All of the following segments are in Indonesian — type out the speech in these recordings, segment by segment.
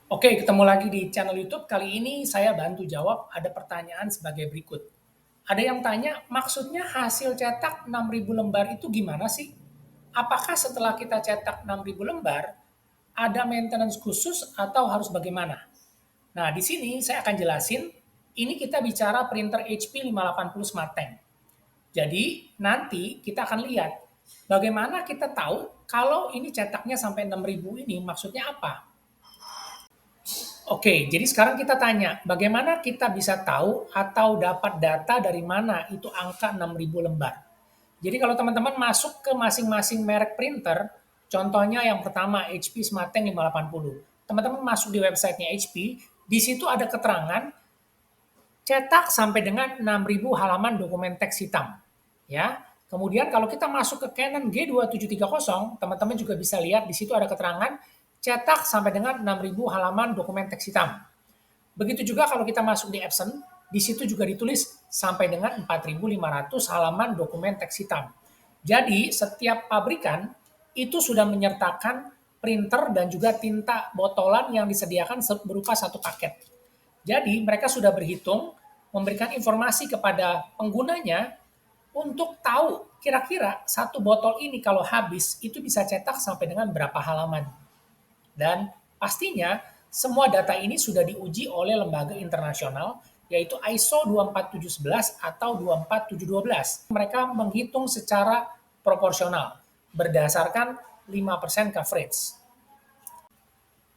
Oke, ketemu lagi di channel YouTube. Kali ini saya bantu jawab ada pertanyaan sebagai berikut. Ada yang tanya, maksudnya hasil cetak 6.000 lembar itu gimana sih? Apakah setelah kita cetak 6.000 lembar, ada maintenance khusus atau harus bagaimana? Nah, di sini saya akan jelasin, ini kita bicara printer HP 580 Smart Tank. Jadi, nanti kita akan lihat bagaimana kita tahu kalau ini cetaknya sampai 6.000 ini maksudnya apa? Oke, jadi sekarang kita tanya, bagaimana kita bisa tahu atau dapat data dari mana itu angka 6.000 lembar? Jadi kalau teman-teman masuk ke masing-masing merek printer, contohnya yang pertama HP SmartTank 580. Teman-teman masuk di websitenya HP, di situ ada keterangan cetak sampai dengan 6.000 halaman dokumen teks hitam. Ya. Kemudian kalau kita masuk ke Canon G2730, teman-teman juga bisa lihat di situ ada keterangan cetak sampai dengan 6.000 halaman dokumen teks hitam. Begitu juga kalau kita masuk di Epson, di situ juga ditulis sampai dengan 4.500 halaman dokumen teks hitam. Jadi setiap pabrikan itu sudah menyertakan printer dan juga tinta botolan yang disediakan berupa satu paket. Jadi mereka sudah berhitung, memberikan informasi kepada penggunanya untuk tahu kira-kira satu botol ini kalau habis itu bisa cetak sampai dengan berapa halaman. Dan pastinya semua data ini sudah diuji oleh lembaga internasional yaitu ISO 24711 atau 24712. Mereka menghitung secara proporsional berdasarkan 5% coverage.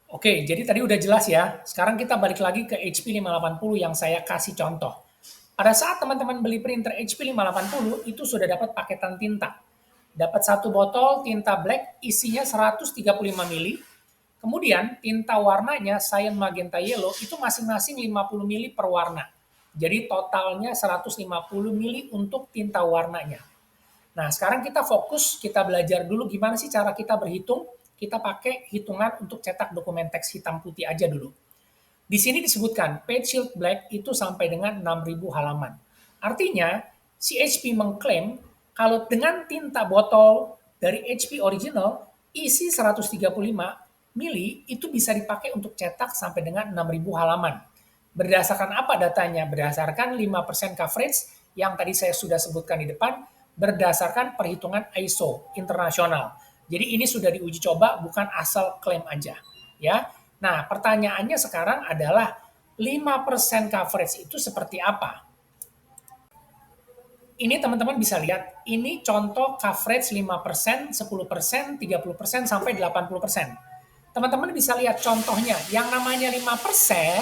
Oke, jadi tadi udah jelas ya. Sekarang kita balik lagi ke HP 580 yang saya kasih contoh. Pada saat teman-teman beli printer HP 580, itu sudah dapat paketan tinta. Dapat satu botol tinta black, isinya 135 mili. Kemudian tinta warnanya cyan, magenta, yellow itu masing-masing 50 mili per warna. Jadi totalnya 150 mili untuk tinta warnanya. Nah, sekarang kita fokus, kita belajar dulu gimana sih cara kita berhitung. Kita pakai hitungan untuk cetak dokumen teks hitam putih aja dulu. Di sini disebutkan page shield black itu sampai dengan 6.000 halaman. Artinya, si HP mengklaim kalau dengan tinta botol dari HP original isi 135 mili itu bisa dipakai untuk cetak sampai dengan 6.000 halaman. Berdasarkan apa datanya? Berdasarkan 5% coverage yang tadi saya sudah sebutkan di depan, berdasarkan perhitungan ISO internasional. Jadi ini sudah diuji coba, bukan asal klaim aja. Ya. Nah, pertanyaannya sekarang adalah 5% coverage itu seperti apa? Ini teman-teman bisa lihat, ini contoh coverage 5%, 10%, 30%, sampai 80%. Teman-teman bisa lihat contohnya, yang namanya 5%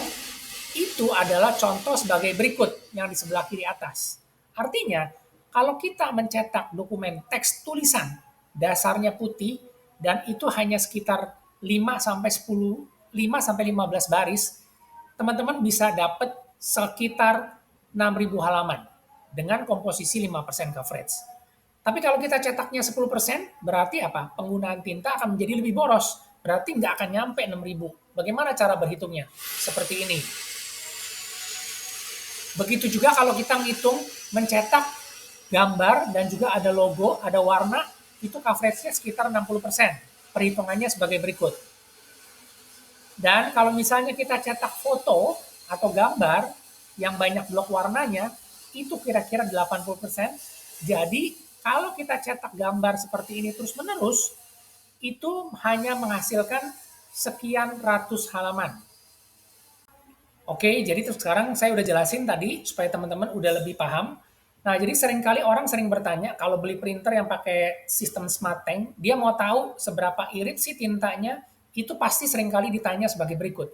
itu adalah contoh sebagai berikut yang di sebelah kiri atas. Artinya, kalau kita mencetak dokumen teks tulisan, dasarnya putih, dan itu hanya sekitar 5 sampai 10, 5 sampai 15 baris, teman-teman bisa dapat sekitar 6.000 halaman dengan komposisi 5% coverage. Tapi kalau kita cetaknya 10%, berarti apa? Penggunaan tinta akan menjadi lebih boros. Berarti nggak akan nyampe 6.000. Bagaimana cara berhitungnya? Seperti ini. Begitu juga kalau kita ngitung mencetak gambar dan juga ada logo, ada warna, itu coverage-nya sekitar 60%. Perhitungannya sebagai berikut. Dan kalau misalnya kita cetak foto atau gambar yang banyak blok warnanya, itu kira-kira 80%. Jadi kalau kita cetak gambar seperti ini terus-menerus, itu hanya menghasilkan sekian ratus halaman. Oke, jadi terus sekarang saya udah jelasin tadi supaya teman-teman udah lebih paham. Nah, jadi seringkali orang sering bertanya kalau beli printer yang pakai sistem Smart Tank, dia mau tahu seberapa irit sih tintanya, itu pasti seringkali ditanya sebagai berikut.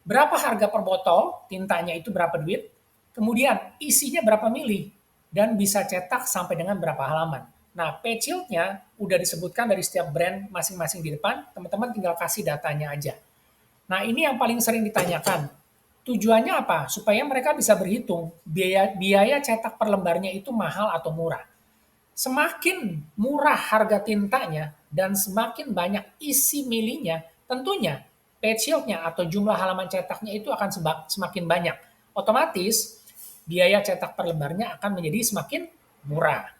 Berapa harga per botol, tintanya itu berapa duit, kemudian isinya berapa mili, dan bisa cetak sampai dengan berapa halaman. Nah, page shield-nya udah disebutkan dari setiap brand masing-masing di depan, teman-teman tinggal kasih datanya aja. Nah, ini yang paling sering ditanyakan. Tujuannya apa? Supaya mereka bisa berhitung biaya cetak per lembarnya itu mahal atau murah. Semakin murah harga tintanya dan semakin banyak isi milinya, tentunya page shield-nya atau jumlah halaman cetaknya itu akan semakin banyak. Otomatis biaya cetak per lembarnya akan menjadi semakin murah.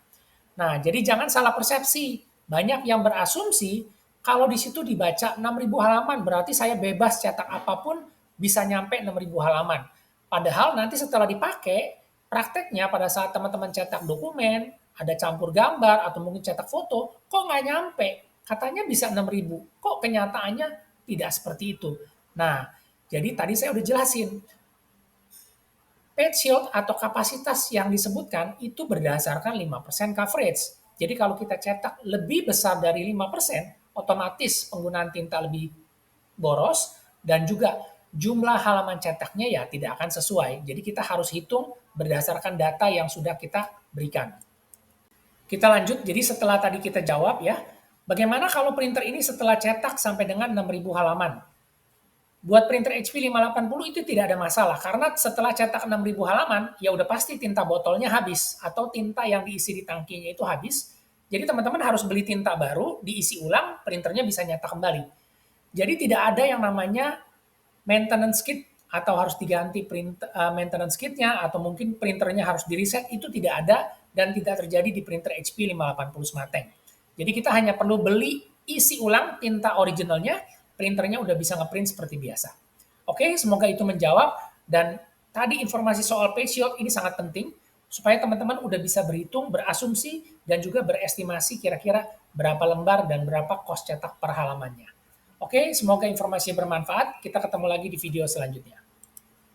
Nah, jadi jangan salah persepsi. Banyak yang berasumsi Kalau di situ dibaca 6.000 halaman, berarti saya bebas cetak apapun bisa nyampe 6.000 halaman. Padahal nanti setelah dipakai, prakteknya pada saat teman-teman cetak dokumen, ada campur gambar atau mungkin cetak foto, kok nggak nyampe? Katanya bisa 6.000, kok kenyataannya tidak seperti itu. Nah, jadi tadi saya udah jelasin, page yield atau kapasitas yang disebutkan itu berdasarkan 5% coverage. Jadi kalau kita cetak lebih besar dari 5%, otomatis penggunaan tinta lebih boros dan juga jumlah halaman cetaknya ya tidak akan sesuai. Jadi kita harus hitung berdasarkan data yang sudah kita berikan. Kita lanjut, jadi setelah tadi kita jawab ya, bagaimana kalau printer ini setelah cetak sampai dengan 6.000 halaman? Buat printer HP 580 itu tidak ada masalah karena setelah cetak 6.000 halaman ya udah pasti tinta botolnya habis atau tinta yang diisi di tangkinya itu habis. Jadi teman-teman harus beli tinta baru, diisi ulang, printernya bisa nyata kembali. Jadi tidak ada yang namanya maintenance kit atau harus diganti maintenance kitnya atau mungkin printernya harus di reset, itu tidak ada dan tidak terjadi di printer HP 580 Smarteng. Jadi kita hanya perlu beli isi ulang tinta originalnya, printernya udah bisa ngeprint seperti biasa. Oke, semoga itu menjawab dan tadi informasi soal page yield ini sangat penting supaya teman-teman udah bisa berhitung, berasumsi dan juga berestimasi kira-kira berapa lembar dan berapa kos cetak per halamannya. Oke, semoga informasinya bermanfaat. Kita ketemu lagi di video selanjutnya.